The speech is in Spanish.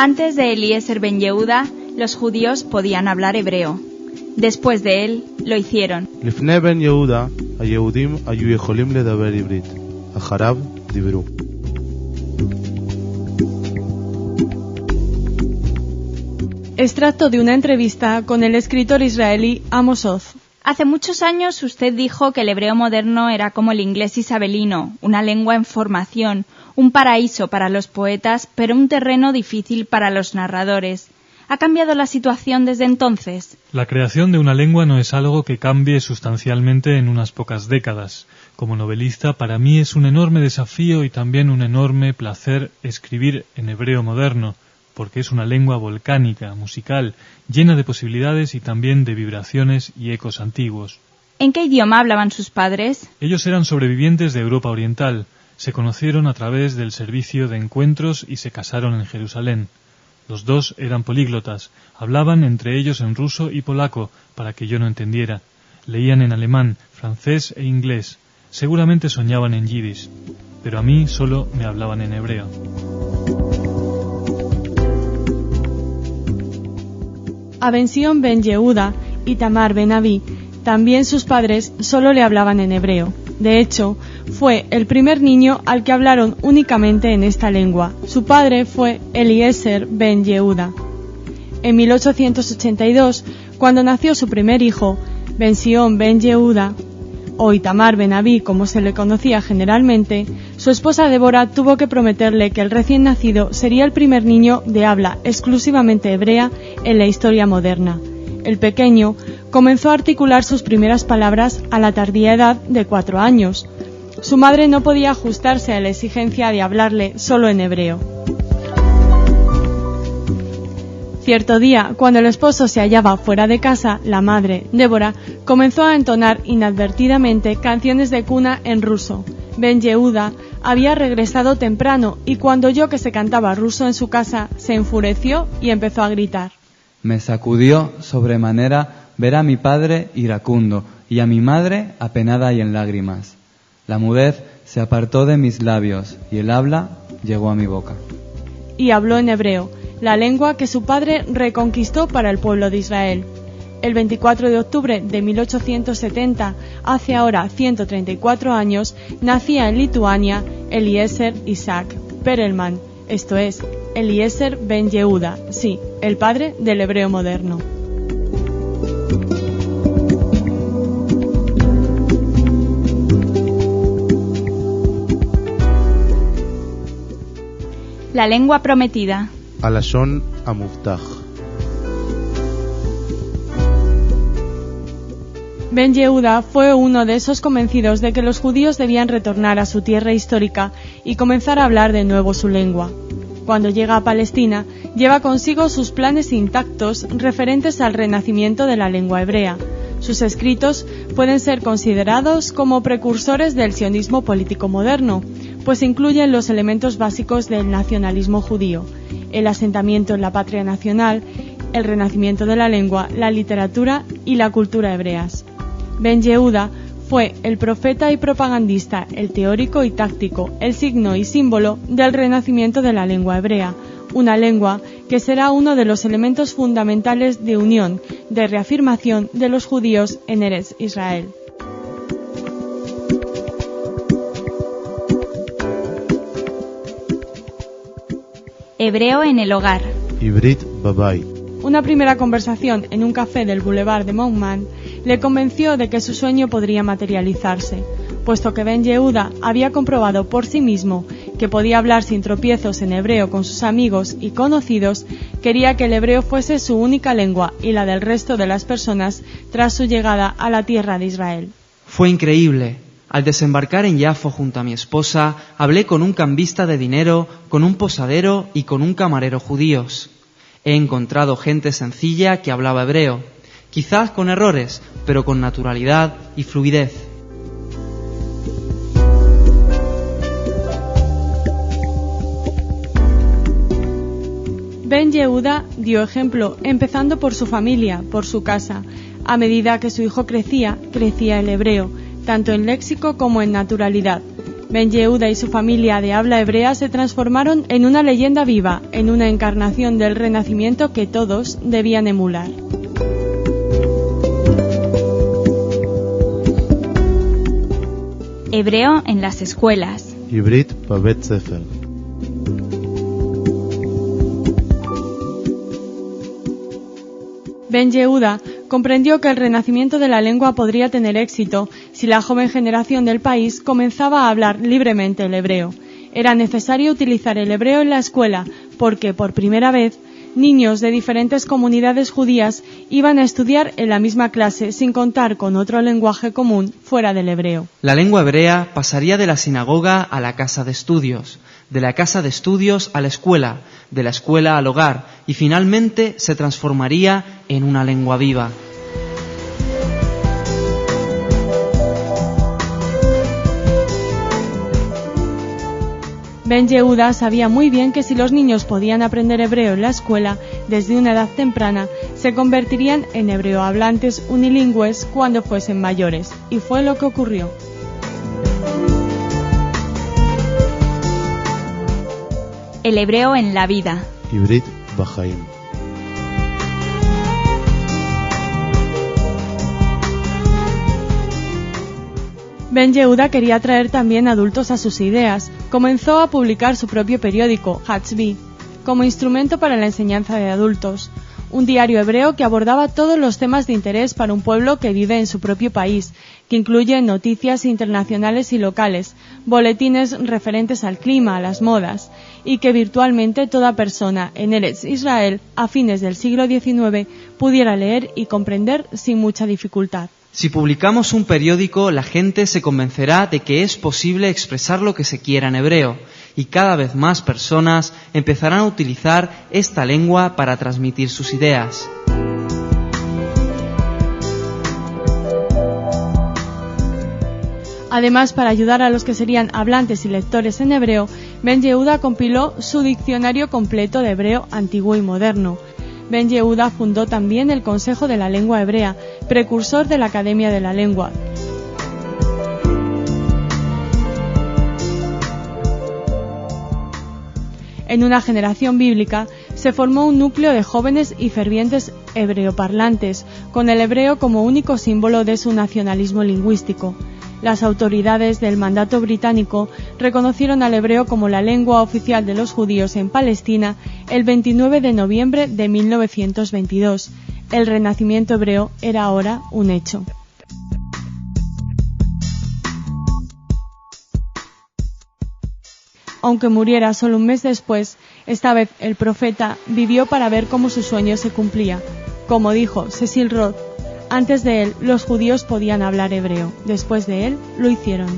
Antes de Eliezer ben Yehuda, los judíos podían hablar hebreo. Después de él, lo hicieron. לפני בן יהודה, היהודים היו יכולים לדבר עברית. אחריו דיברו. Extracto de una entrevista con el escritor israelí Amos Oz. Hace muchos años usted dijo que el hebreo moderno era como el inglés isabelino, una lengua en formación, un paraíso para los poetas, pero un terreno difícil para los narradores. ¿Ha cambiado la situación desde entonces? La creación de una lengua no es algo que cambie sustancialmente en unas pocas décadas. Como novelista, para mí es un enorme desafío y también un enorme placer escribir en hebreo moderno, porque es una lengua volcánica, musical, llena de posibilidades y también de vibraciones y ecos antiguos. ¿En qué idioma hablaban sus padres? Ellos eran sobrevivientes de Europa Oriental, se conocieron a través del servicio de encuentros y se casaron en Jerusalén. Los dos eran políglotas, hablaban entre ellos en ruso y polaco, para que yo no entendiera. Leían en alemán, francés e inglés. Seguramente soñaban en yiddish, pero a mí solo me hablaban en hebreo. A Ben-Sion ben Yehuda y Tamar ben Avi, también sus padres solo le hablaban en hebreo. De hecho, fue el primer niño al que hablaron únicamente en esta lengua. Su padre fue Eliezer ben Yehuda. En 1882, cuando nació su primer hijo, Ben-Sion ben Yehuda, o Itamar ben Avi, como se le conocía generalmente, su esposa Débora tuvo que prometerle que el recién nacido sería el primer niño de habla exclusivamente hebrea en la historia moderna. El pequeño comenzó a articular sus primeras palabras a la tardía edad de 4 años. Su madre no podía ajustarse a la exigencia de hablarle solo en hebreo. Cierto día, cuando el esposo se hallaba fuera de casa, la madre, Débora, comenzó a entonar inadvertidamente canciones de cuna en ruso. Ben Yehuda había regresado temprano y cuando oyó que se cantaba ruso en su casa, se enfureció y empezó a gritar. Me sacudió sobremanera ver a mi padre iracundo y a mi madre apenada y en lágrimas. La mudez se apartó de mis labios y el habla llegó a mi boca. Y habló en hebreo, la lengua que su padre reconquistó para el pueblo de Israel. El 24 de octubre de 1870, hace ahora 134 años, nacía en Lituania Eliezer Isaac Perelman, esto es, Eliezer ben Yehuda, sí, el padre del hebreo moderno. La lengua prometida. הלשון המובטח. Ben Yehuda fue uno de esos convencidos de que los judíos debían retornar a su tierra histórica y comenzar a hablar de nuevo su lengua. Cuando llega a Palestina, lleva consigo sus planes intactos referentes al renacimiento de la lengua hebrea. Sus escritos pueden ser considerados como precursores del sionismo político moderno, pues incluyen los elementos básicos del nacionalismo judío: el asentamiento en la patria nacional, el renacimiento de la lengua, la literatura y la cultura hebreas. Ben Yehuda fue el profeta y propagandista, el teórico y táctico, el signo y símbolo del renacimiento de la lengua hebrea, una lengua que será uno de los elementos fundamentales de unión, de reafirmación de los judíos en Eretz Israel. Hebreo en el hogar. עברית בבית. Una primera conversación en un café del Boulevard de Montmartre le convenció de que su sueño podría materializarse, puesto que Ben Yehuda había comprobado por sí mismo que podía hablar sin tropiezos en hebreo con sus amigos y conocidos. Quería que el hebreo fuese su única lengua y la del resto de las personas tras su llegada a la tierra de Israel. Fue increíble. Al desembarcar en Yafo junto a mi esposa, hablé con un cambista de dinero, con un posadero y con un camarero judíos. He encontrado gente sencilla que hablaba hebreo, quizás con errores, pero con naturalidad y fluidez. Ben Yehuda dio ejemplo, empezando por su familia, por su casa. A medida que su hijo crecía, crecía el hebreo, tanto en léxico como en naturalidad. Ben Yehuda y su familia de habla hebrea se transformaron en una leyenda viva, en una encarnación del Renacimiento que todos debían emular. Hebreo en las escuelas. עברית בבית ספר. Ben Yehuda comprendió que el renacimiento de la lengua podría tener éxito si la joven generación del país comenzaba a hablar libremente el hebreo. Era necesario utilizar el hebreo en la escuela porque, por primera vez, niños de diferentes comunidades judías iban a estudiar en la misma clase sin contar con otro lenguaje común fuera del hebreo. La lengua hebrea pasaría de la sinagoga a la casa de estudios, de la casa de estudios a la escuela, de la escuela al hogar y finalmente se transformaría en una lengua viva. Ben Yehuda sabía muy bien que si los niños podían aprender hebreo en la escuela desde una edad temprana, se convertirían en hebreo hablantes unilingües cuando fuesen mayores, y fue lo que ocurrió. El hebreo en la vida. עברית בחיים. Ben Yehuda quería atraer también adultos a sus ideas. Comenzó a publicar su propio periódico, Hatzbi, como instrumento para la enseñanza de adultos. Un diario hebreo que abordaba todos los temas de interés para un pueblo que vive en su propio país, que incluye noticias internacionales y locales, boletines referentes al clima, a las modas, y que virtualmente toda persona en Eretz Israel a fines del siglo XIX pudiera leer y comprender sin mucha dificultad. Si publicamos un periódico, la gente se convencerá de que es posible expresar lo que se quiera en hebreo, y cada vez más personas empezarán a utilizar esta lengua para transmitir sus ideas. Además, para ayudar a los que serían hablantes y lectores en hebreo, Ben Yehuda compiló su diccionario completo de hebreo antiguo y moderno. Ben Yehuda fundó también el Consejo de la Lengua Hebrea, precursor de la Academia de la Lengua. En una generación bíblica se formó un núcleo de jóvenes y fervientes hebreoparlantes, con el hebreo como único símbolo de su nacionalismo lingüístico. Las autoridades del mandato británico reconocieron al hebreo como la lengua oficial de los judíos en Palestina el 29 de noviembre de 1922. El renacimiento hebreo era ahora un hecho. Aunque muriera solo un mes después, esta vez el profeta vivió para ver cómo su sueño se cumplía. Como dijo Cecil Roth, antes de él los judíos podían hablar hebreo, después de él lo hicieron.